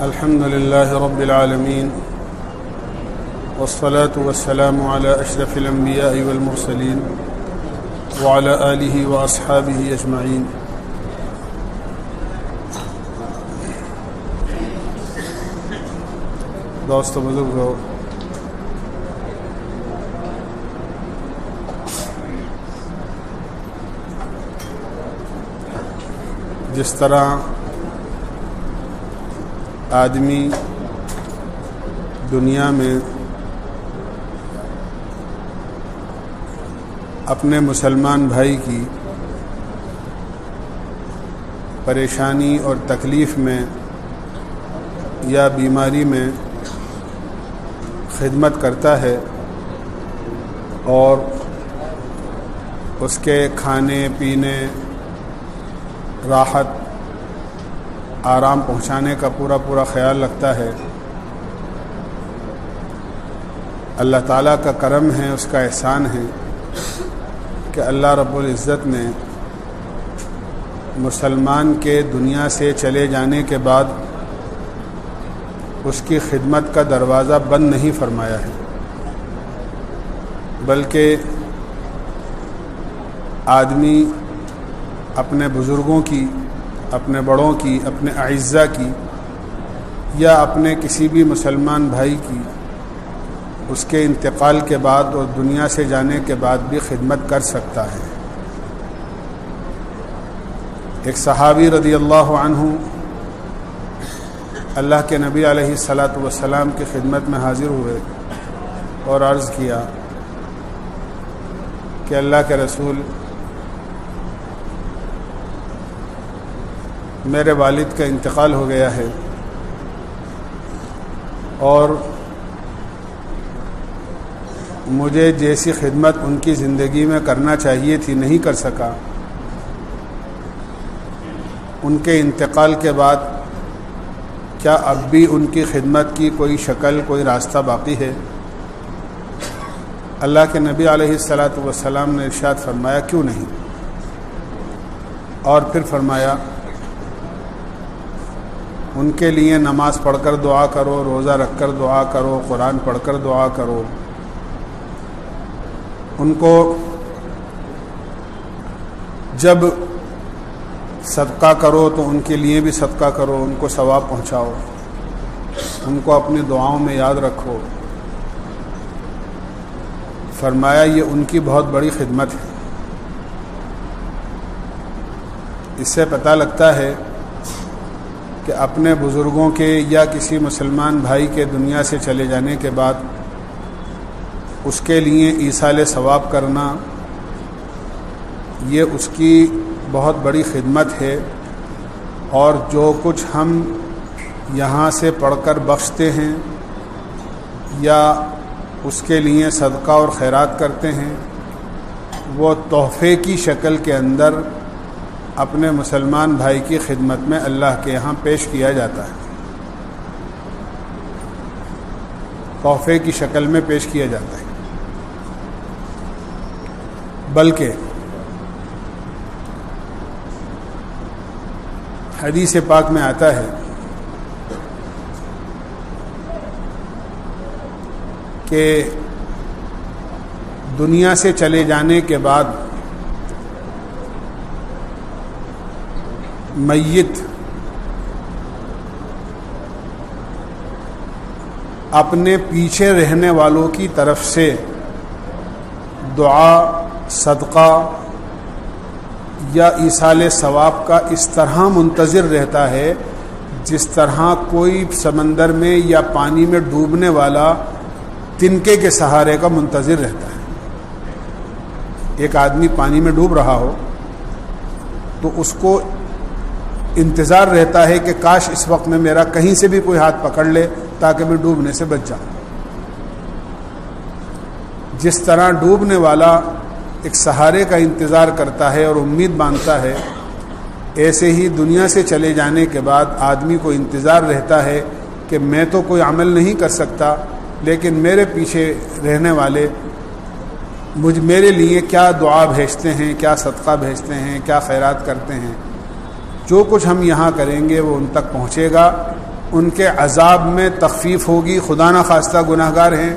الحمد لله رب العالمين والصلاة والسلام على أشرف الأنبياء والمرسلين وعلى آله وأصحابه أجمعين. دوست بزرگو، جس طرح آدمی دنیا میں اپنے مسلمان بھائی کی پریشانی اور تکلیف میں یا بیماری میں خدمت کرتا ہے اور اس کے کھانے پینے، راحت، آرام پہنچانے کا پورا خیال رکھتا ہے، اللہ تعالیٰ کا کرم ہے، اس کا احسان ہے کہ اللہ رب العزت نے مسلمان کے دنیا سے چلے جانے کے بعد اس کی خدمت کا دروازہ بند نہیں فرمایا ہے، بلکہ آدمی اپنے بزرگوں کی، اپنے بڑوں کی، اپنے اعزاء کی یا اپنے کسی بھی مسلمان بھائی کی اس کے انتقال کے بعد اور دنیا سے جانے کے بعد بھی خدمت کر سکتا ہے۔ ایک صحابی رضی اللہ عنہ اللہ کے نبی علیہ الصلاۃ والسلام کی خدمت میں حاضر ہوئے اور عرض کیا کہ اللہ کے رسول، میرے والد کا انتقال ہو گیا ہے اور مجھے جیسی خدمت ان کی زندگی میں کرنا چاہیے تھی نہیں کر سکا۔ ان کے انتقال کے بعد کیا اب بھی ان کی خدمت کی کوئی شکل، کوئی راستہ باقی ہے؟ اللہ کے نبی علیہ الصلاۃ والسلام نے ارشاد فرمایا، کیوں نہیں؟ اور پھر فرمایا، ان کے لیے نماز پڑھ کر دعا کرو، روزہ رکھ کر دعا کرو، قرآن پڑھ کر دعا کرو، ان کو جب صدقہ کرو تو ان کے لیے بھی صدقہ کرو، ان کو ثواب پہنچاؤ، ان کو اپنی دعاؤں میں یاد رکھو۔ فرمایا یہ ان کی بہت بڑی خدمت ہے۔ اس سے پتہ لگتا ہے کہ اپنے بزرگوں کے یا کسی مسلمان بھائی کے دنیا سے چلے جانے کے بعد اس کے لیے ایصال ثواب کرنا یہ اس کی بہت بڑی خدمت ہے، اور جو کچھ ہم یہاں سے پڑھ کر بخشتے ہیں یا اس کے لیے صدقہ اور خیرات کرتے ہیں وہ تحفے کی شکل کے اندر اپنے مسلمان بھائی کی خدمت میں اللہ کے یہاں پیش کیا جاتا ہے، تحفے کی شکل میں پیش کیا جاتا ہے۔ بلکہ حدیث پاک میں آتا ہے کہ دنیا سے چلے جانے کے بعد میت اپنے پیچھے رہنے والوں کی طرف سے دعا، صدقہ یا ایصال ثواب کا اس طرح منتظر رہتا ہے جس طرح کوئی سمندر میں یا پانی میں ڈوبنے والا تنکے کے سہارے کا منتظر رہتا ہے۔ ایک آدمی پانی میں ڈوب رہا ہو تو اس کو انتظار رہتا ہے کہ کاش اس وقت میں میرا کہیں سے بھی کوئی ہاتھ پکڑ لے تاکہ میں ڈوبنے سے بچ جاؤں۔ جس طرح ڈوبنے والا ایک سہارے کا انتظار کرتا ہے اور امید باندھتا ہے، ایسے ہی دنیا سے چلے جانے کے بعد آدمی کو انتظار رہتا ہے کہ میں تو کوئی عمل نہیں کر سکتا، لیکن میرے پیچھے رہنے والے میرے لیے کیا دعا بھیجتے ہیں، کیا صدقہ بھیجتے ہیں، کیا خیرات کرتے ہیں۔ جو کچھ ہم یہاں کریں گے وہ ان تک پہنچے گا، ان کے عذاب میں تخفیف ہوگی، خدا نہ خواستہ گناہگار ہیں،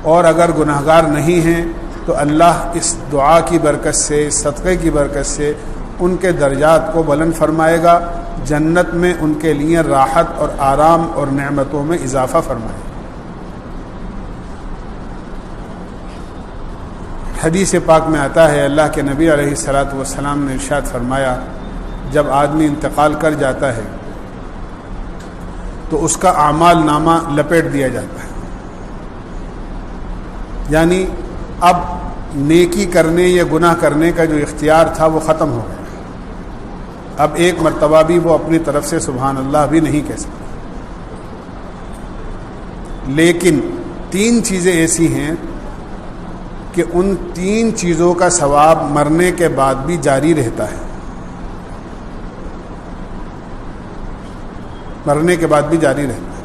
اور اگر گناہگار نہیں ہیں تو اللہ اس دعا کی برکت سے، اس صدقے کی برکت سے ان کے درجات کو بلند فرمائے گا، جنت میں ان کے لیے راحت اور آرام اور نعمتوں میں اضافہ فرمائے گا۔ حدیث پاک میں آتا ہے، اللہ کے نبی علیہ الصلاۃ والسلام نے ارشاد فرمایا، جب آدمی انتقال کر جاتا ہے تو اس کا اعمال نامہ لپیٹ دیا جاتا ہے، یعنی اب نیکی کرنے یا گناہ کرنے کا جو اختیار تھا وہ ختم ہو گیا، اب ایک مرتبہ بھی وہ اپنی طرف سے سبحان اللہ بھی نہیں کہہ سکتا۔ لیکن 3 چیزیں ایسی ہیں کہ ان 3 چیزوں کا ثواب مرنے کے بعد بھی جاری رہتا ہے، مرنے کے بعد بھی جاری رہتا ہے۔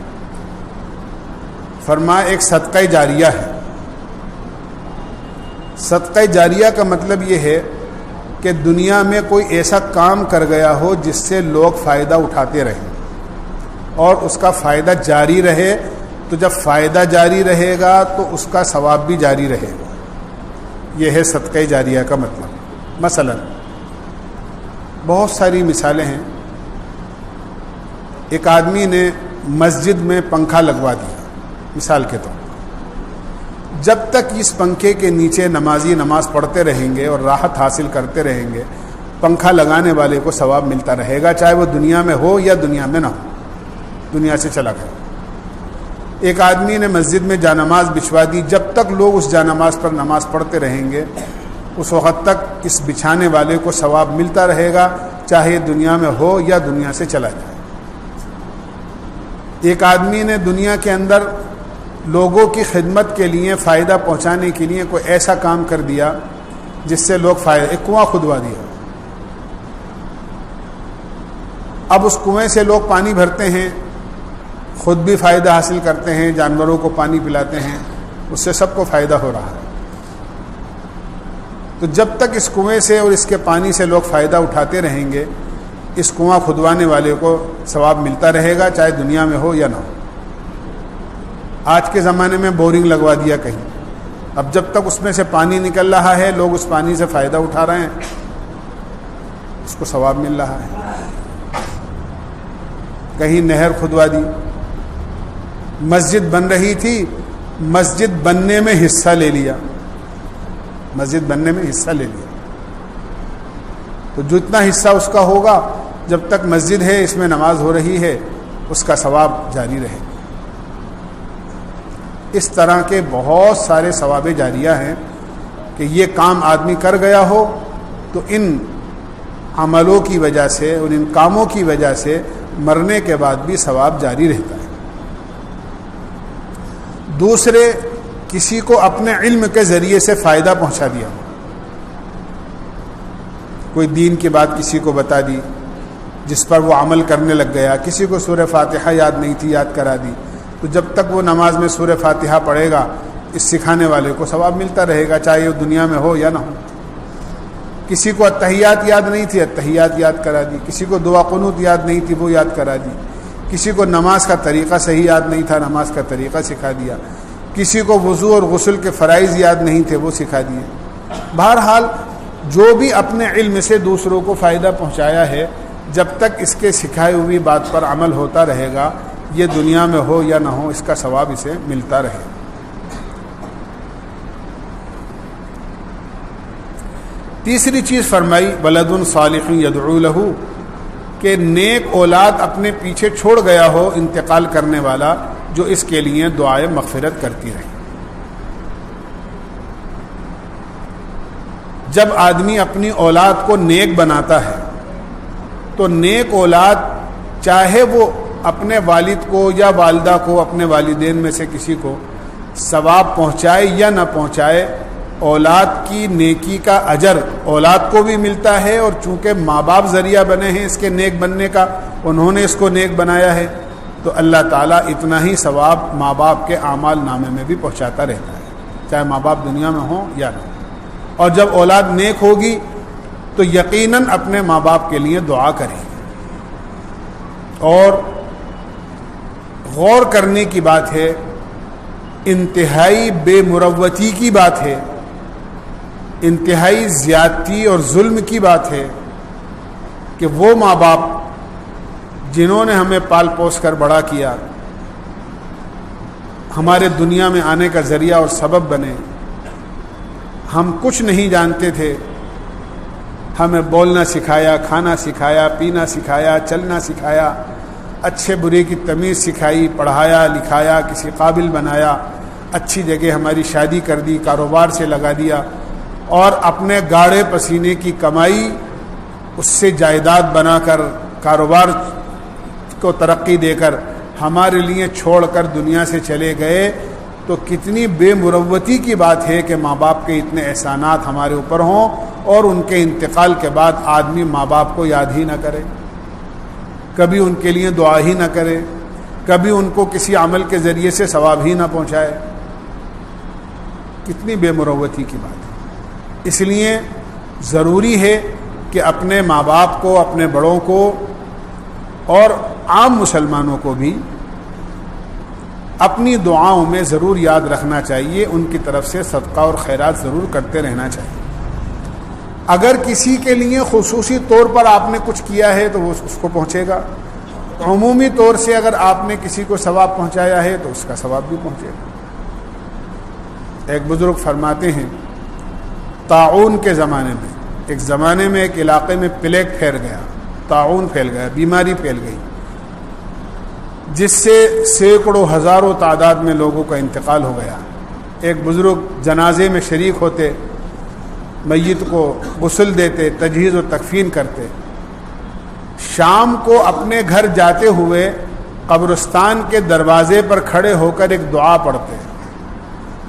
فرمایا ایک صدقہ جاریہ ہے۔ صدقہ جاریہ کا مطلب یہ ہے کہ دنیا میں کوئی ایسا کام کر گیا ہو جس سے لوگ فائدہ اٹھاتے رہیں اور اس کا فائدہ جاری رہے، تو جب فائدہ جاری رہے گا تو اس کا ثواب بھی جاری رہے گا، یہ ہے صدقہ جاریہ کا مطلب۔ مثلا بہت ساری مثالیں ہیں۔ ایک آدمی نے مسجد میں پنکھا لگوا دیا مثال کے طور پر، جب تک اس پنکھے کے نیچے نمازی نماز پڑھتے رہیں گے اور راحت حاصل کرتے رہیں گے، پنکھا لگانے والے کو ثواب ملتا رہے گا، چاہے وہ دنیا میں ہو یا دنیا میں نہ ہو، دنیا سے چلا گیا۔ ایک آدمی نے مسجد میں جانماز بچھوا دی، جب تک لوگ اس جانماز پر نماز پڑھتے رہیں گے اس وقت تک اس بچھانے والے کو ثواب ملتا رہے گا، چاہے دنیا میں ہو یا دنیا سے چلا جائے۔ ایک آدمی نے دنیا کے اندر لوگوں کی خدمت کے لیے، فائدہ پہنچانے کے لیے کوئی ایسا کام کر دیا جس سے لوگ فائدہ، ایک کنواں کھدوا دیا، اب اس کنویں سے لوگ پانی بھرتے ہیں، خود بھی فائدہ حاصل کرتے ہیں، جانوروں کو پانی پلاتے ہیں، اس سے سب کو فائدہ ہو رہا ہے۔ تو جب تک اس کنویں سے اور اس کے پانی سے لوگ فائدہ اٹھاتے رہیں گے، اس کنواں کھدوانے والے کو ثواب ملتا رہے گا، چاہے دنیا میں ہو یا نہ ہو۔ آج کے زمانے میں بورنگ لگوا دیا کہیں، اب جب تک اس میں سے پانی نکل رہا ہے، لوگ اس پانی سے فائدہ اٹھا رہے ہیں، اس کو ثواب مل رہا ہے۔ کہیں نہر کھدوا دی، مسجد بن رہی تھی، مسجد بننے میں حصہ لے لیا، مسجد بننے میں حصہ لے لیا، تو جتنا حصہ اس کا ہوگا، جب تک مسجد ہے، اس میں نماز ہو رہی ہے، اس کا ثواب جاری رہے۔ اس طرح کے بہت سارے ثواب جاریہ ہیں کہ یہ کام آدمی کر گیا ہو تو ان عملوں کی وجہ سے اور ان کاموں کی وجہ سے مرنے کے بعد بھی ثواب جاری رہتا ہے۔ دوسرے، کسی کو اپنے علم کے ذریعے سے فائدہ پہنچا دیا، کوئی دین کی بات کسی کو بتا دی جس پر وہ عمل کرنے لگ گیا، کسی کو سورہ فاتحہ یاد نہیں تھی، یاد کرا دی، تو جب تک وہ نماز میں سورہ فاتحہ پڑھے گا، اس سکھانے والے کو ثواب ملتا رہے گا، چاہے وہ دنیا میں ہو یا نہ ہو۔ کسی کو التحیات یاد نہیں تھی، التحیات یاد کرا دی، کسی کو دعا قنوت یاد نہیں تھی، وہ یاد کرا دی، کسی کو نماز کا طریقہ صحیح یاد نہیں تھا، نماز کا طریقہ سکھا دیا، کسی کو وضو اور غسل کے فرائض یاد نہیں تھے، وہ سکھا دیے۔ بہرحال جو بھی اپنے علم سے دوسروں کو فائدہ پہنچایا ہے، جب تک اس کے سکھائی ہوئی بات پر عمل ہوتا رہے گا، یہ دنیا میں ہو یا نہ ہو، اس کا ثواب اسے ملتا رہے۔ تیسری چیز فرمائی ولد صالح یدعو لہ، کہ نیک اولاد اپنے پیچھے چھوڑ گیا ہو انتقال کرنے والا، جو اس کے لیے دعائے مغفرت کرتی رہے۔ جب آدمی اپنی اولاد کو نیک بناتا ہے تو نیک اولاد چاہے وہ اپنے والد کو یا والدہ کو، اپنے والدین میں سے کسی کو ثواب پہنچائے یا نہ پہنچائے، اولاد کی نیکی کا اجر اولاد کو بھی ملتا ہے، اور چونکہ ماں باپ ذریعہ بنے ہیں اس کے نیک بننے کا، انہوں نے اس کو نیک بنایا ہے، تو اللہ تعالیٰ اتنا ہی ثواب ماں باپ کے اعمال نامے میں بھی پہنچاتا رہتا ہے، چاہے ماں باپ دنیا میں ہوں یا نہ۔ اور جب اولاد نیک ہوگی تو یقیناً اپنے ماں باپ کے لیے دعا کرے گی۔ اور غور کرنے کی بات ہے، انتہائی بے مروتی کی بات ہے، انتہائی زیادتی اور ظلم کی بات ہے کہ وہ ماں باپ جنہوں نے ہمیں پال پوس کر بڑا کیا، ہمارے دنیا میں آنے کا ذریعہ اور سبب بنے، ہم کچھ نہیں جانتے تھے، ہمیں بولنا سکھایا، کھانا سکھایا، پینا سکھایا، چلنا سکھایا، اچھے برے کی تمیز سکھائی، پڑھایا لکھایا، کسی قابل بنایا، اچھی جگہ ہماری شادی کر دی، کاروبار سے لگا دیا، اور اپنے گاڑے پسینے کی کمائی اس سے جائیداد بنا کر، کاروبار کو ترقی دے کر ہمارے لیے چھوڑ کر دنیا سے چلے گئے، تو کتنی بے مروتی کی بات ہے کہ ماں باپ کے اتنے احسانات ہمارے اوپر ہوں اور ان کے انتقال کے بعد آدمی ماں باپ کو یاد ہی نہ کرے، کبھی ان کے لیے دعا ہی نہ کرے، کبھی ان کو کسی عمل کے ذریعے سے ثواب ہی نہ پہنچائے۔ کتنی بے مروتی کی بات ہے۔ اس لیے ضروری ہے کہ اپنے ماں باپ کو، اپنے بڑوں کو اور عام مسلمانوں کو بھی اپنی دعاؤں میں ضرور یاد رکھنا چاہیے، ان کی طرف سے صدقہ اور خیرات ضرور کرتے رہنا چاہیے۔ اگر کسی کے لیے خصوصی طور پر آپ نے کچھ کیا ہے تو وہ اس کو پہنچے گا، عمومی طور سے اگر آپ نے کسی کو ثواب پہنچایا ہے تو اس کا ثواب بھی پہنچے گا۔ ایک بزرگ فرماتے ہیں طاعون کے زمانے میں، ایک زمانے میں ایک علاقے میں پلیگ پھیل گیا، طاعون پھیل گیا، بیماری پھیل گئی، جس سے سینکڑوں ہزاروں تعداد میں لوگوں کا انتقال ہو گیا۔ ایک بزرگ جنازے میں شریک ہوتے، میت کو غسل دیتے، تجہیز و تکفین کرتے، شام کو اپنے گھر جاتے ہوئے قبرستان کے دروازے پر کھڑے ہو کر ایک دعا پڑھتے،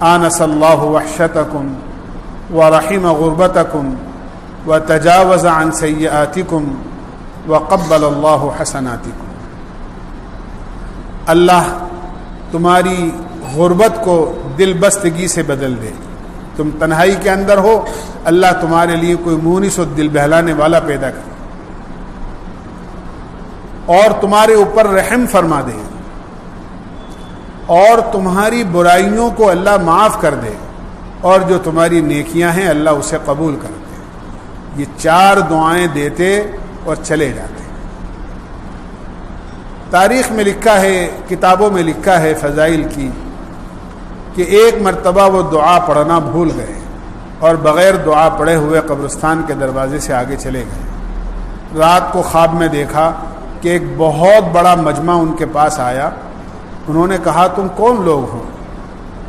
آنس اللہ وحشتکم ورحم غربتکم وتجاوز عن سیئاتکم وقبل اللہ حسناتکم۔ اللہ تمہاری غربت کو دل بستگی سے بدل دے، تم تنہائی کے اندر ہو، اللہ تمہارے لیے کوئی مونس و دل بہلانے والا پیدا کرے، اور تمہارے اوپر رحم فرما دے، اور تمہاری برائیوں کو اللہ معاف کر دے، اور جو تمہاری نیکیاں ہیں اللہ اسے قبول کر دے۔ یہ 4 دعائیں دیتے اور چلے جاتے۔ تاریخ میں لکھا ہے، کتابوں میں لکھا ہے فضائل کی، کہ ایک مرتبہ وہ دعا پڑھنا بھول گئے اور بغیر دعا پڑھے ہوئے قبرستان کے دروازے سے آگے چلے گئے۔ رات کو خواب میں دیکھا کہ ایک بہت بڑا مجمع ان کے پاس آیا۔ انہوں نے کہا تم کون لوگ ہو؟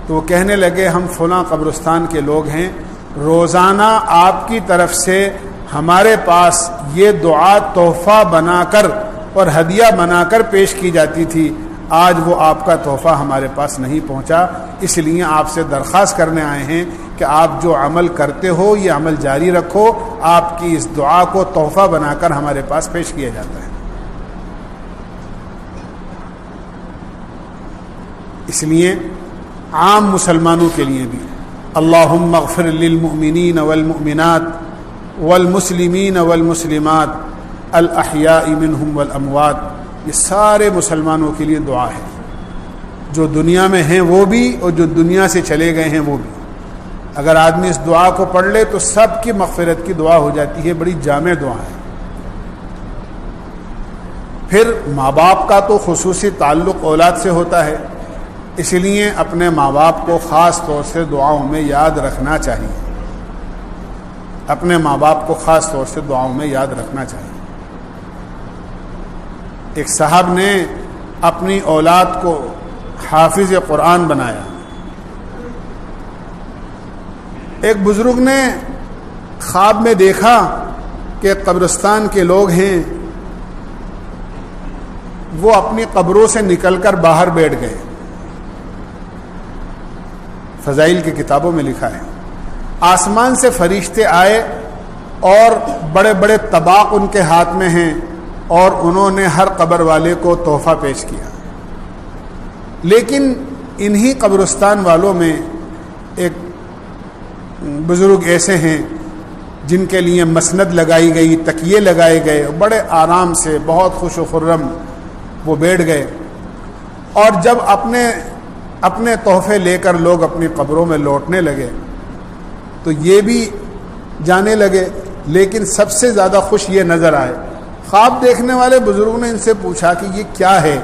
تو وہ کہنے لگے ہم فلاں قبرستان کے لوگ ہیں، روزانہ آپ کی طرف سے ہمارے پاس یہ دعا تحفہ بنا کر اور ہدیہ بنا کر پیش کی جاتی تھی، آج وہ آپ کا تحفہ ہمارے پاس نہیں پہنچا، اس لیے آپ سے درخواست کرنے آئے ہیں کہ آپ جو عمل کرتے ہو یہ عمل جاری رکھو، آپ کی اس دعا کو تحفہ بنا کر ہمارے پاس پیش کیا جاتا ہے۔ اس لیے عام مسلمانوں کے لیے بھی اللہم اغفر للمؤمنین والمؤمنات والمسلمین والمسلمات الاحیاء منہم والاموات، یہ سارے مسلمانوں کے لیے دعا ہے، جو دنیا میں ہیں وہ بھی اور جو دنیا سے چلے گئے ہیں وہ بھی۔ اگر آدمی اس دعا کو پڑھ لے تو سب کی مغفرت کی دعا ہو جاتی ہے، بڑی جامع دعا ہے۔ پھر ماں باپ کا تو خصوصی تعلق اولاد سے ہوتا ہے، اس لیے اپنے ماں باپ کو خاص طور سے دعاؤں میں یاد رکھنا چاہیے، اپنے ماں باپ کو خاص طور سے دعاؤں میں یاد رکھنا چاہیے۔ ایک صاحب نے اپنی اولاد کو حافظ قرآن بنایا۔ ایک بزرگ نے خواب میں دیکھا کہ قبرستان کے لوگ ہیں، وہ اپنی قبروں سے نکل کر باہر بیٹھ گئے۔ فضائل کی کتابوں میں لکھا ہے آسمان سے فرشتے آئے اور بڑے بڑے طباق ان کے ہاتھ میں ہیں، اور انہوں نے ہر قبر والے کو تحفہ پیش کیا۔ لیکن انہی قبرستان والوں میں ایک بزرگ ایسے ہیں جن کے لیے مسند لگائی گئی، تکیے لگائے گئے، بڑے آرام سے، بہت خوش و خرم وہ بیٹھ گئے، اور جب اپنے تحفے لے کر لوگ اپنی قبروں میں لوٹنے لگے تو یہ بھی جانے لگے، لیکن سب سے زیادہ خوش یہ نظر آئے۔ خواب دیکھنے والے بزرگوں نے ان سے پوچھا کہ یہ کیا ہے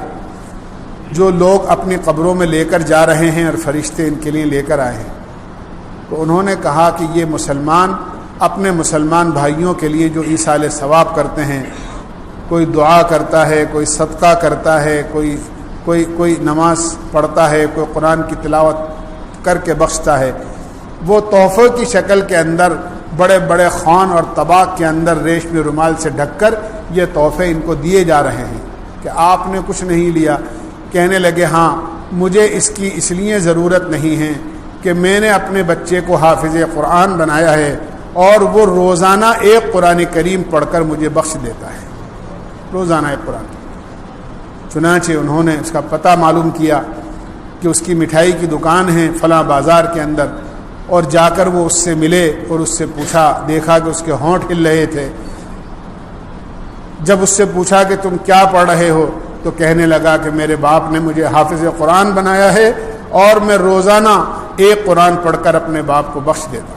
جو لوگ اپنی قبروں میں لے کر جا رہے ہیں اور فرشتے ان کے لیے لے کر آئے ہیں؟ تو انہوں نے کہا کہ یہ مسلمان اپنے مسلمان بھائیوں کے لیے جو ایصال ثواب کرتے ہیں، کوئی دعا کرتا ہے، کوئی صدقہ کرتا ہے، کوئی نماز پڑھتا ہے، کوئی قرآن کی تلاوت کر کے بخشتا ہے، وہ تحفے کی شکل کے اندر بڑے بڑے خوان اور طباق کے اندر ریشمی رومال سے ڈھک کر یہ تحفے ان کو دیے جا رہے ہیں کہ آپ نے کچھ نہیں لیا۔ کہنے لگے ہاں مجھے اس کی اس لیے ضرورت نہیں ہے کہ میں نے اپنے بچے کو حافظ قرآن بنایا ہے اور وہ روزانہ ایک قرآن کریم پڑھ کر مجھے بخش دیتا ہے، روزانہ ایک قرآن۔ چنانچہ انہوں نے اس کا پتہ معلوم کیا کہ اس کی مٹھائی کی دکان ہے فلاں بازار کے اندر، اور جا کر وہ اس سے ملے اور اس سے پوچھا، دیکھا کہ اس کے ہونٹ ہل رہے تھے۔ جب اس سے پوچھا کہ تم کیا پڑھ رہے ہو تو کہنے لگا کہ میرے باپ نے مجھے حافظ قرآن بنایا ہے اور میں روزانہ ایک قرآن پڑھ کر اپنے باپ کو بخش دیتا ہوں۔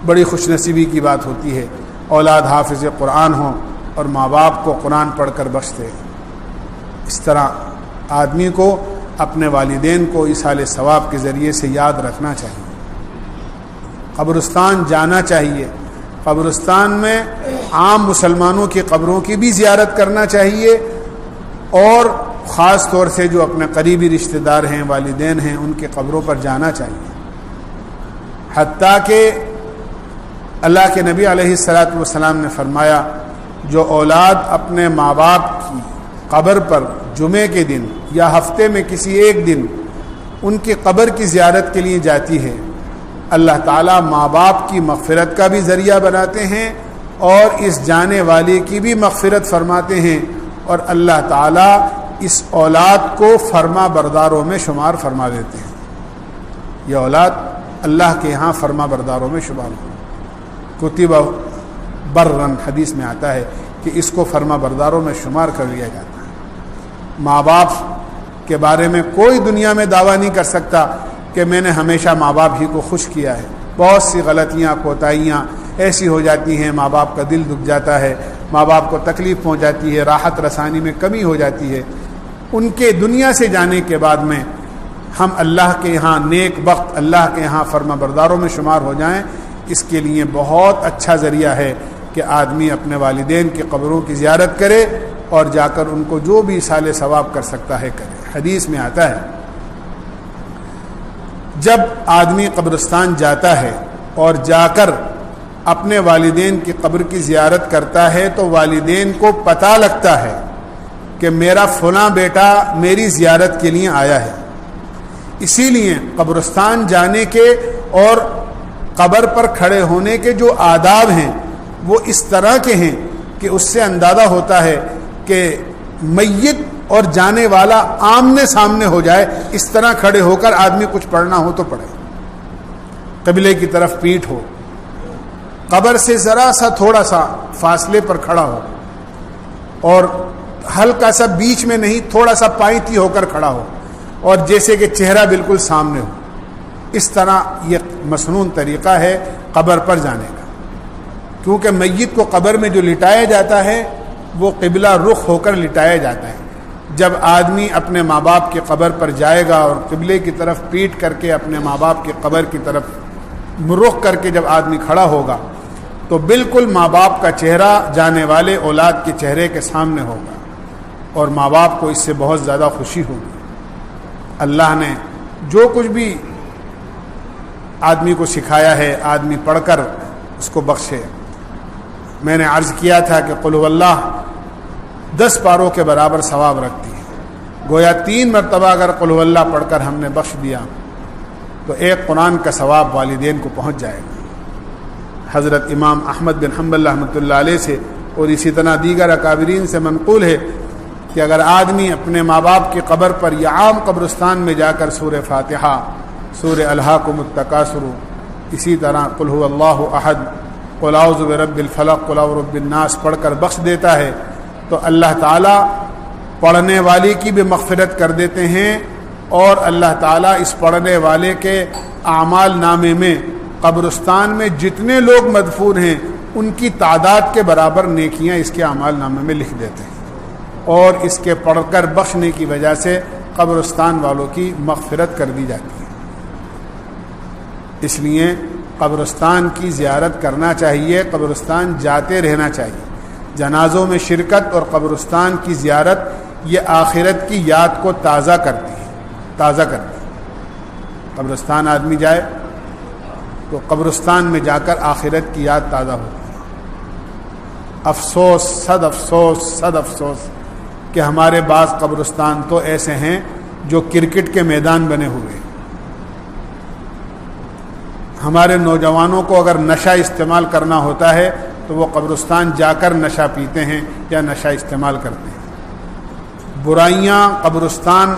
بڑی خوش نصیبی کی بات ہوتی ہے اولاد حافظ قرآن ہوں اور ماں باپ کو قرآن پڑھ کر بخشتے ہیں۔ اس طرح آدمی کو اپنے والدین کو ایصال ثواب کے ذریعے سے یاد رکھنا چاہیے۔ قبرستان جانا چاہیے، قبرستان میں عام مسلمانوں کی قبروں کی بھی زیارت کرنا چاہیے، اور خاص طور سے جو اپنے قریبی رشتہ دار ہیں، والدین ہیں، ان کی قبروں پر جانا چاہیے۔ حتیٰ کہ اللہ کے نبی علیہ الصلاۃ والسلام نے فرمایا جو اولاد اپنے ماں باپ کی قبر پر جمعے کے دن یا ہفتے میں کسی ایک دن ان کی قبر کی زیارت کے لیے جاتی ہے، اللہ تعالیٰ ماں باپ کی مغفرت کا بھی ذریعہ بناتے ہیں اور اس جانے والے کی بھی مغفرت فرماتے ہیں، اور اللہ تعالیٰ اس اولاد کو فرما برداروں میں شمار فرما دیتے ہیں۔ یہ اولاد اللہ کے ہاں فرما برداروں میں شمار ہو، کتب برن حدیث میں آتا ہے کہ اس کو فرما برداروں میں شمار کر لیا جاتا ہے۔ ماں باپ کے بارے میں کوئی دنیا میں دعویٰ نہیں کر سکتا کہ میں نے ہمیشہ ماں باپ ہی کو خوش کیا ہے۔ بہت سی غلطیاں، کوتاہیاں ایسی ہو جاتی ہیں، ماں باپ کا دل دکھ جاتا ہے، ماں باپ کو تکلیف پہنچ جاتی ہے، راحت رسانی میں کمی ہو جاتی ہے۔ ان کے دنیا سے جانے کے بعد میں ہم اللہ کے یہاں نیک بخت، اللہ کے یہاں فرما برداروں میں شمار ہو جائیں، اس کے لیے بہت اچھا ذریعہ ہے کہ آدمی اپنے والدین کی قبروں کی زیارت کرے اور جا کر ان کو جو بھی ایصال ثواب کر سکتا ہے کرے۔ حدیث میں آتا ہے جب آدمی قبرستان جاتا ہے اور جا کر اپنے والدین کی قبر کی زیارت کرتا ہے تو والدین کو پتہ لگتا ہے کہ میرا فلاں بیٹا میری زیارت کے لیے آیا ہے۔ اسی لیے قبرستان جانے کے اور قبر پر کھڑے ہونے کے جو آداب ہیں وہ اس طرح کے ہیں کہ اس سے اندازہ ہوتا ہے کہ میت اور جانے والا آمنے سامنے ہو جائے، اس طرح کھڑے ہو کر آدمی کچھ پڑھنا ہو تو پڑھے، قبلے کی طرف پیٹھ ہو، قبر سے ذرا سا تھوڑا سا فاصلے پر کھڑا ہو، اور ہلکا سا بیچ میں نہیں، تھوڑا سا پائتی ہو کر کھڑا ہو، اور جیسے کہ چہرہ بالکل سامنے ہو۔ اس طرح یہ مسنون طریقہ ہے قبر پر جانے کا، کیونکہ میت کو قبر میں جو لٹایا جاتا ہے وہ قبلہ رخ ہو کر لٹایا جاتا ہے۔ جب آدمی اپنے ماں باپ کی قبر پر جائے گا اور قبلے کی طرف پیٹ کر کے اپنے ماں باپ کی قبر کی طرف رخ کر کے جب آدمی کھڑا ہوگا تو بالکل ماں باپ کا چہرہ جانے والے اولاد کے چہرے کے سامنے ہوگا، اور ماں باپ کو اس سے بہت زیادہ خوشی ہوگی۔ اللہ نے جو کچھ بھی آدمی کو سکھایا ہے آدمی پڑھ کر اس کو بخشے۔ میں نے عرض کیا تھا کہ قل هو اللہ 10 پاروں کے برابر ثواب رکھتی ہے، گویا 3 مرتبہ اگر قل هو اللہ پڑھ کر ہم نے بخش دیا تو ایک قرآن کا ثواب والدین کو پہنچ جائے گا۔ حضرت امام احمد بن حنبل رحمۃ اللہ علیہ سے اور اسی طرح دیگر اکابرین سے منقول ہے کہ اگر آدمی اپنے ماں باپ کی قبر پر یا عام قبرستان میں جا کر سورہ فاتحہ، سورہ الہاکم التکاثر، اسی طرح قل هو اللہ احد، قل اعوذ برب الفلق، قل اعوذ برب الناس پڑھ کر بخش دیتا ہے تو اللہ تعالیٰ پڑھنے والے کی بھی مغفرت کر دیتے ہیں، اور اللہ تعالیٰ اس پڑھنے والے کے اعمال نامے میں قبرستان میں جتنے لوگ مدفون ہیں ان کی تعداد کے برابر نیکیاں اس کے اعمال نامے میں لکھ دیتے ہیں، اور اس کے پڑھ کر بخشنے کی وجہ سے قبرستان والوں کی مغفرت کر دی جاتی ہے۔ اس لیے قبرستان کی زیارت کرنا چاہیے، قبرستان جاتے رہنا چاہیے۔ جنازوں میں شرکت اور قبرستان کی زیارت یہ آخرت کی یاد کو تازہ کرتی ہے۔ قبرستان آدمی جائے تو قبرستان میں جا کر آخرت کی یاد تازہ ہوتی ہے۔ افسوس، صد افسوس کہ ہمارے بعض قبرستان تو ایسے ہیں جو کرکٹ کے میدان بنے ہوئے ہیں۔ ہمارے نوجوانوں کو اگر نشہ استعمال کرنا ہوتا ہے تو وہ قبرستان جا کر نشہ پیتے ہیں یا نشہ استعمال کرتے ہیں۔ برائیاں، قبرستان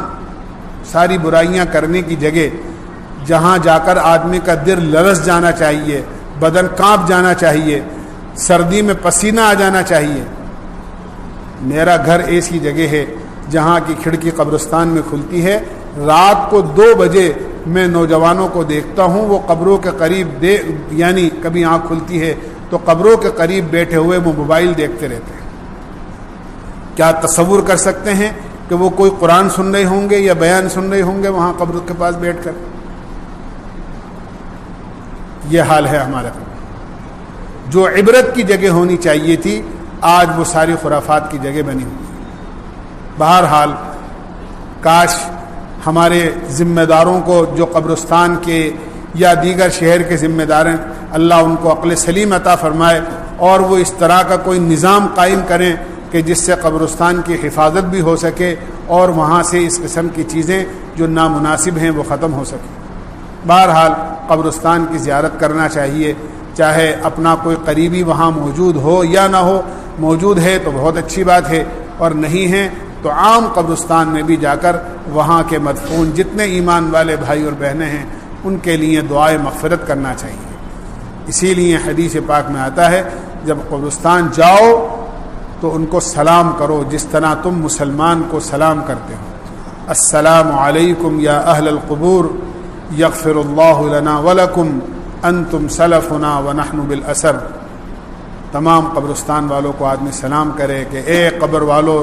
ساری برائیاں کرنے کی جگہ، جہاں جا کر آدمی کا دل لرز جانا چاہیے، بدن کانپ جانا چاہیے، سردی میں پسینہ آ جانا چاہیے۔ میرا گھر ایسی جگہ ہے جہاں کی کھڑکی قبرستان میں کھلتی ہے، رات کو 2 بجے میں نوجوانوں کو دیکھتا ہوں، وہ قبروں کے قریب یعنی کبھی آنکھ کھلتی ہے تو قبروں کے قریب بیٹھے ہوئے وہ موبائل دیکھتے رہتے ہیں۔ کیا تصور کر سکتے ہیں کہ وہ کوئی قرآن سن رہے ہوں گے یا بیان سن رہے ہوں گے وہاں قبر کے پاس بیٹھ کر؟ یہ حال ہے ہمارا۔ جو عبرت کی جگہ ہونی چاہیے تھی آج وہ ساری خرافات کی جگہ بنی ہوئی۔ بہرحال کاش ہمارے ذمہ داروں کو جو قبرستان کے یا دیگر شہر کے ذمہ دار ہیں، اللہ ان کو عقل سلیم عطا فرمائے اور وہ اس طرح کا کوئی نظام قائم کریں کہ جس سے قبرستان کی حفاظت بھی ہو سکے اور وہاں سے اس قسم کی چیزیں جو نامناسب ہیں وہ ختم ہو سکیں۔ بہرحال قبرستان کی زیارت کرنا چاہیے، چاہے اپنا کوئی قریبی وہاں موجود ہو یا نہ ہو۔ موجود ہے تو بہت اچھی بات ہے، اور نہیں ہے تو عام قبرستان میں بھی جا کر وہاں کے مدفون جتنے ایمان والے بھائی اور بہنیں ہیں ان کے لیے دعائے مغفرت کرنا چاہیے۔ اسی لیے حدیث پاک میں آتا ہے جب قبرستان جاؤ تو ان کو سلام کرو جس طرح تم مسلمان کو سلام کرتے ہو۔ السلام علیکم یا اہل القبور یغفر اللہ لنا ولکم انتم سلفنا ونحن بالاثر۔ تمام قبرستان والوں کو آدمی سلام کرے کہ اے قبر والو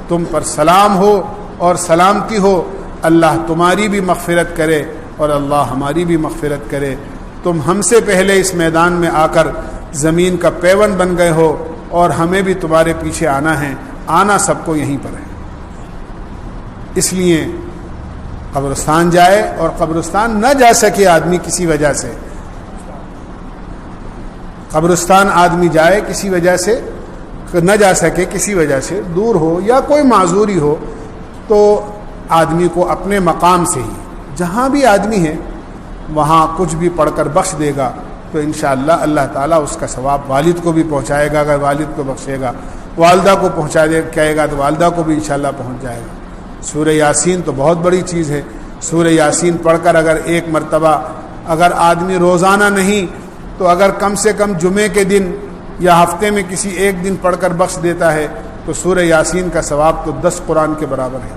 تم پر سلام ہو اور سلامتی ہو، اللہ تمہاری بھی مغفرت کرے اور اللہ ہماری بھی مغفرت کرے۔ تم ہم سے پہلے اس میدان میں آ کر زمین کا پیون بن گئے ہو اور ہمیں بھی تمہارے پیچھے آنا ہے، آنا سب کو یہیں پر ہے۔ اس لیے قبرستان جائے، اور قبرستان نہ جا سکے آدمی کسی وجہ سے، قبرستان آدمی جائے کسی وجہ سے نہ جا سکے، کسی وجہ سے دور ہو یا کوئی معذوری ہو، تو آدمی کو اپنے مقام سے ہی جہاں بھی آدمی ہے وہاں کچھ بھی پڑھ کر بخش دے گا تو انشاءاللہ اللہ تعالیٰ اس کا ثواب والد کو بھی پہنچائے گا۔ اگر والد کو بخشے گا، والدہ کو پہنچا دے کہے گا تو والدہ کو بھی انشاءاللہ پہنچ جائے گا۔ سورہ یاسین تو بہت بڑی چیز ہے۔ سورہ یاسین پڑھ کر اگر ایک مرتبہ اگر آدمی روزانہ نہیں تو اگر کم سے کم جمعے کے دن یا ہفتے میں کسی ایک دن پڑھ کر بخش دیتا ہے تو سورہ یاسین کا ثواب تو 10 قرآن کے برابر ہے۔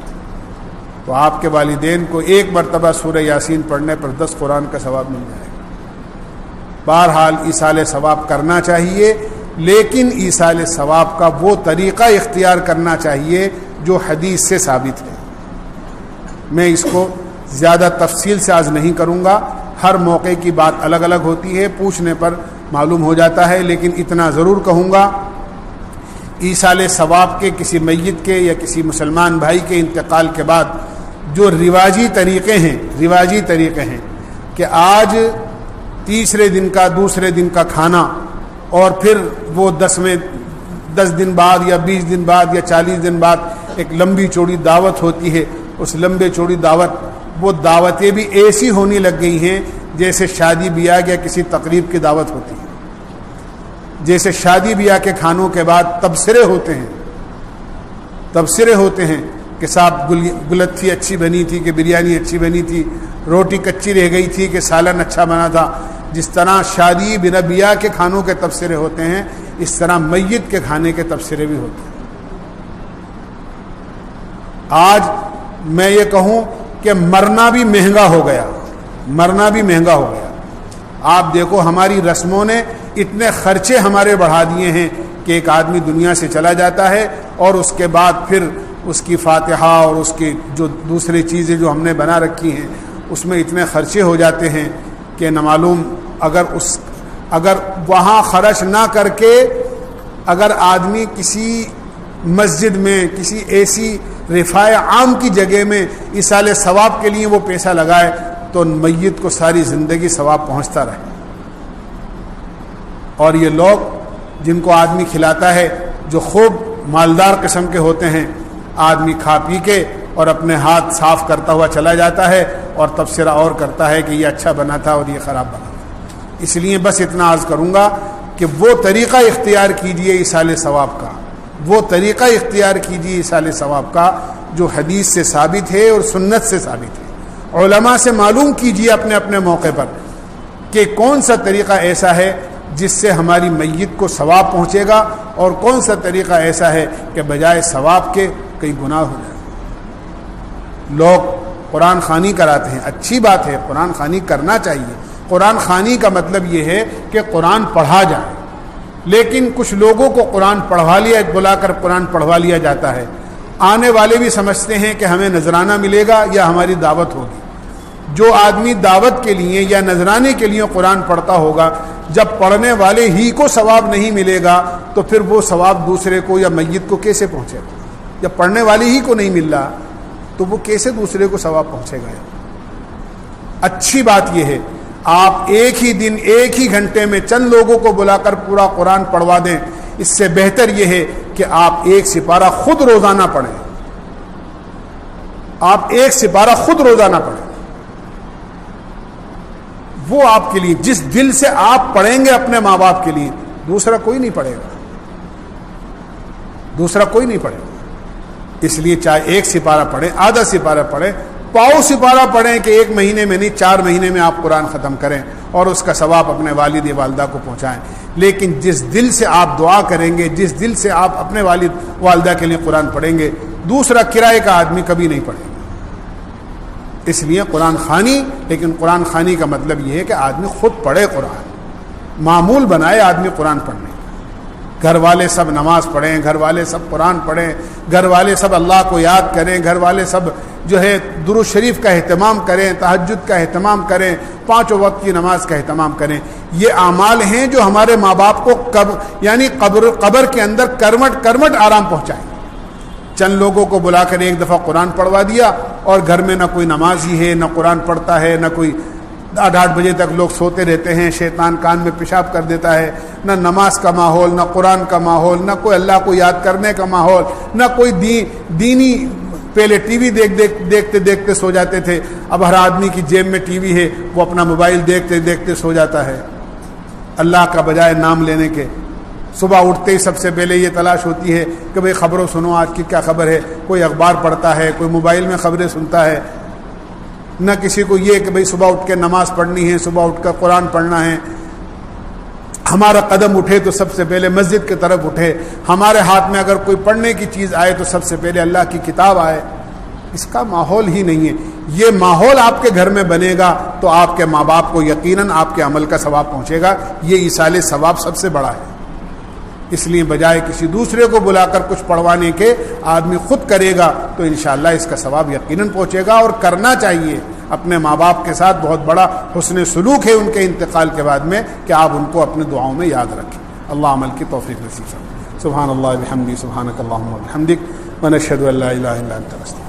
تو آپ کے والدین کو ایک مرتبہ سورہ یاسین پڑھنے پر 10 قرآن کا ثواب مل جائے گا۔ بہرحال ایصال ثواب کرنا چاہیے، لیکن ایصال ثواب کا وہ طریقہ اختیار کرنا چاہیے جو حدیث سے ثابت ہے۔ میں اس کو زیادہ تفصیل سے آج نہیں کروں گا، ہر موقع کی بات الگ الگ ہوتی ہے، پوچھنے پر معلوم ہو جاتا ہے، لیکن اتنا ضرور کہوں گا ایصال ثواب کے کسی میت کے یا کسی مسلمان بھائی کے انتقال کے بعد جو رواجی طریقے ہیں کہ آج تیسرے دن کا دوسرے دن کا کھانا اور پھر وہ 10 دن بعد یا 20 دن بعد یا 40 دن بعد ایک لمبی چوڑی دعوت ہوتی ہے۔ اس لمبے چوڑی وہ دعوتیں بھی ایسی ہونے لگ گئی ہیں جیسے شادی بیاہ یا کسی تقریب کی دعوت ہوتی ہے۔ جیسے شادی بیاہ کے کھانوں کے بعد تبصرے ہوتے ہیں کہ صاحب گلتھی اچھی بنی تھی، کہ بریانی اچھی بنی تھی، روٹی کچی رہ گئی تھی، کہ سالن اچھا بنا تھا۔ جس طرح شادی بیاہ کے کھانوں کے تبصرے ہوتے ہیں، اس طرح میت کے کھانے کے تبصرے بھی ہوتے ہیں۔ آج میں یہ کہوں کہ مرنا بھی مہنگا ہو گیا، مرنا بھی مہنگا ہو گیا۔ آپ دیکھو ہماری رسموں نے اتنے خرچے ہمارے بڑھا دیے ہیں کہ ایک آدمی دنیا سے چلا جاتا ہے اور اس کے بعد پھر اس کی فاتحہ اور اس کی جو دوسری چیزیں جو ہم نے بنا رکھی ہیں اس میں اتنے خرچے ہو جاتے ہیں کہ نہ معلوم اگر وہاں خرچ نہ کر کے اگر آدمی کسی مسجد میں کسی ایسی رفاع عام کی جگہ میں ایصال ثواب کے لیے وہ پیسہ لگائے تو میت کو ساری زندگی ثواب پہنچتا رہے۔ اور یہ لوگ جن کو آدمی کھلاتا ہے جو خوب مالدار قسم کے ہوتے ہیں، آدمی کھا پی کے اور اپنے ہاتھ صاف کرتا ہوا چلا جاتا ہے اور تبصرہ اور کرتا ہے کہ یہ اچھا بنا تھا اور یہ خراب بنا تھا۔ اس لیے بس اتنا عرض کروں گا کہ وہ طریقہ اختیار کیجئے ایصال ثواب کا، وہ طریقہ اختیار کیجئے ایصال ثواب کا جو حدیث سے ثابت ہے اور سنت سے ثابت ہے۔ علماء سے معلوم کیجئے اپنے اپنے موقع پر کہ کون سا طریقہ ایسا ہے جس سے ہماری میت کو ثواب پہنچے گا اور کون سا طریقہ ایسا ہے کہ بجائے ثواب کے کئی گناہ ہو جائے۔ لوگ قرآن خوانی کراتے ہیں، اچھی بات ہے، قرآن خوانی کرنا چاہیے۔ قرآن خوانی کا مطلب یہ ہے کہ قرآن پڑھا جائے، لیکن کچھ لوگوں کو قرآن بلا کر قرآن پڑھوا لیا جاتا ہے۔ آنے والے بھی سمجھتے ہیں کہ ہمیں نذرانہ ملے گا یا ہماری دعوت ہوگی۔ جو آدمی دعوت کے لیے یا نذرانے کے لیے قرآن پڑھتا ہوگا، جب پڑھنے والے ہی کو ثواب نہیں ملے گا تو پھر وہ ثواب دوسرے کو یا میت کو کیسے پہنچے گا؟ جب پڑھنے والے ہی کو نہیں مل رہا تو وہ کیسے دوسرے کو ثواب پہنچے گا؟ اچھی بات یہ ہے آپ ایک ہی دن ایک ہی گھنٹے میں چند لوگوں کو بلا کر پورا قرآن پڑھوا دیں۔ اس سے بہتر یہ ہے کہ آپ ایک سپارہ خود روزانہ پڑھیں، آپ ایک سپارہ خود روزانہ پڑھیں۔ وہ آپ کے لیے جس دل سے آپ پڑھیں گے اپنے ماں باپ کے لیے، دوسرا کوئی نہیں پڑھے گا، دوسرا کوئی نہیں پڑھے گا۔ اس لیے چاہے ایک سپارہ پڑھیں، آدھا سپارہ پڑھیں، پاؤ سپارہ پڑھیں کہ ایک مہینے میں نہیں 4 مہینے میں آپ قرآن ختم کریں اور اس کا ثواب اپنے والد والدہ کو پہنچائیں۔ لیکن جس دل سے آپ دعا کریں گے، جس دل سے آپ اپنے والد والدہ کے لیے قرآن پڑھیں گے، دوسرا کرائے کا آدمی کبھی نہیں پڑھے گا۔ اس لیے قرآن خوانی، لیکن قرآن خوانی کا مطلب یہ ہے کہ آدمی خود پڑھے، قرآن معمول بنائے آدمی قرآن پڑھنے۔ گھر والے سب نماز پڑھیں، گھر والے سب قرآن پڑھیں، گھر والے سب اللہ کو یاد کریں، گھر والے سب جو ہے درود شریف کا اہتمام کریں، تہجد کا اہتمام کریں، 5 وقت کی نماز کا اہتمام کریں۔ یہ اعمال ہیں جو ہمارے ماں باپ کو قبر کے اندر کرمٹ آرام پہنچائیں۔ چند لوگوں کو بلا کر ایک دفعہ قرآن پڑھوا دیا اور گھر میں نہ کوئی نمازی ہے، نہ قرآن پڑھتا ہے، نہ کوئی 8 بجے تک لوگ سوتے رہتے ہیں، شیطان کان میں پیشاب کر دیتا ہے، نہ نماز کا ماحول، نہ قرآن کا ماحول، نہ کوئی اللہ کو یاد کرنے کا ماحول، نہ کوئی دینی۔ پہلے ٹی وی دیکھتے دیکھتے سو جاتے تھے، اب ہر آدمی کی جیب میں ٹی وی ہے، وہ اپنا موبائل دیکھتے دیکھتے سو جاتا ہے، اللہ کا بجائے نام لینے کے۔ صبح اٹھتے ہی سب سے پہلے یہ تلاش ہوتی ہے کہ بھئی خبروں سنو، آج کی کیا خبر ہے۔ کوئی اخبار پڑھتا ہے، کوئی موبائل میں خبریں سنتا ہے، نہ کسی کو یہ کہ بھئی صبح اٹھ کے نماز پڑھنی ہے، صبح اٹھ کر قرآن پڑھنا ہے۔ ہمارا قدم اٹھے تو سب سے پہلے مسجد کی طرف اٹھے، ہمارے ہاتھ میں اگر کوئی پڑھنے کی چیز آئے تو سب سے پہلے اللہ کی کتاب آئے۔ اس کا ماحول ہی نہیں ہے۔ یہ ماحول آپ کے گھر میں بنے گا تو آپ کے ماں باپ کو یقیناً آپ کے عمل کا ثواب پہنچے گا۔ یہ ایصال ثواب سب سے بڑا ہے۔ اس لیے بجائے کسی دوسرے کو بلا کر کچھ پڑھوانے کے آدمی خود کرے گا تو انشاءاللہ اس کا ثواب یقیناً پہنچے گا۔ اور کرنا چاہیے، اپنے ماں باپ کے ساتھ بہت بڑا حسن سلوک ہے ان کے انتقال کے بعد میں کہ آپ ان کو اپنے دعاؤں میں یاد رکھیں۔ اللہ عمل کی توفیق نصیب فرمائے۔ سبحان اللہ بحمدہ، سبحانک اللہم وبحمدک، ونشہد ان لا الہ الا انت۔